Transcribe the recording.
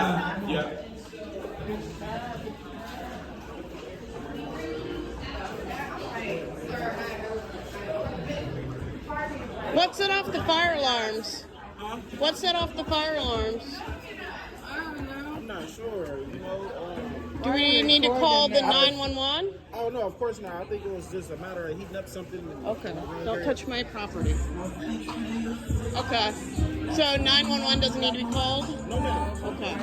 Yeah. What set off the fire alarms? Huh? What set off the fire alarms? I'm not sure. You know. Do we need to call the 911? Oh no, of course not. I think it was just a matter of heating up something. Okay. Don't touch my property. Okay. So 911 doesn't need to be called? No, ma'am. Okay.